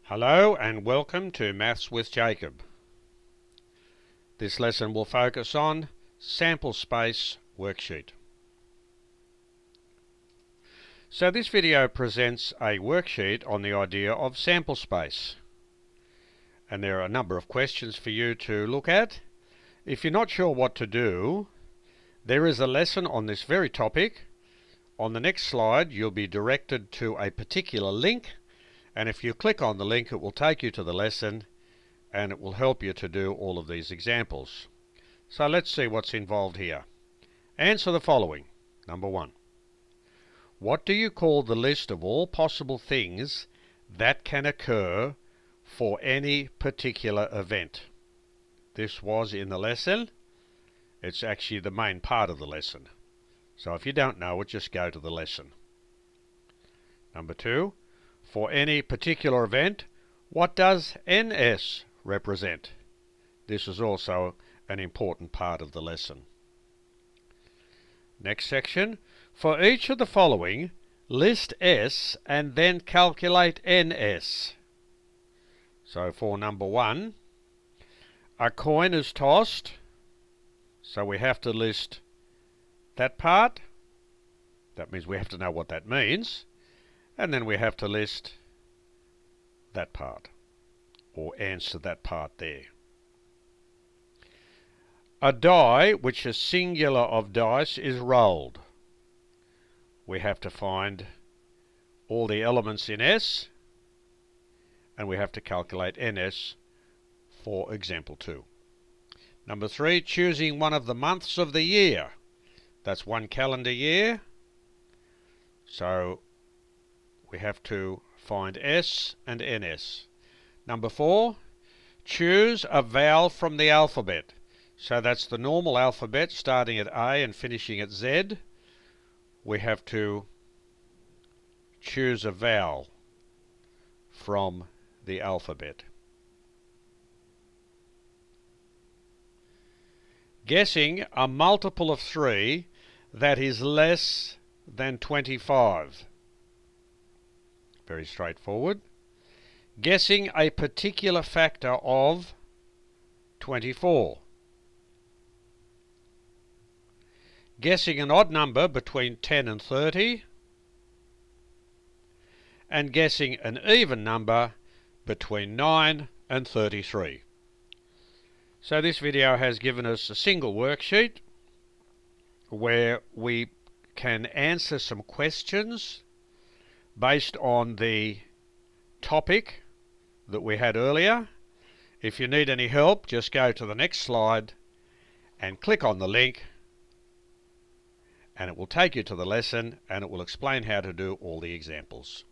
Hello and welcome to Maths with Jacob. This lesson will focus on sample space worksheet. So this video presents a worksheet on the idea of sample space. And there are a number of questions for you to look at. If you're not sure what to do, there is a lesson on this very topic. On the next slide you'll be directed to a particular link, and if you click on the link it will take you to the lesson and it will help you to do all of these examples. So let's see what's involved here. Answer the following. Number 1. What do you call the list of all possible things that can occur for any particular event? This was in the lesson. It's actually the main part of the lesson. So if you don't know it, just go to the lesson. Number 2. For any particular event, what does NS represent? This is also an important part of the lesson. Next section. For each of the following, list S and then calculate NS. So for number 1, a coin is tossed, so we have to list that part. That means we have to know what that means. And then we have to list that part, or answer that part there. A die, which is singular of dice, is rolled. We have to find all the elements in S, and we have to calculate NS for example 2. Number 3, choosing one of the months of the year. That's one calendar year. So we have to find S and NS. Number 4, choose a vowel from the alphabet. So that's the normal alphabet starting at A and finishing at Z. We have to choose a vowel from the alphabet. Guessing a multiple of 3 that is less than 25. Very straightforward. Guessing a particular factor of 24. Guessing an odd number between 10 and 30. And guessing an even number between 9 and 33. So this video has given us a single worksheet where we can answer some questions based on the topic that we had earlier. If you need any help, just go to the next slide and click on the link, and it will take you to the lesson and it will explain how to do all the examples.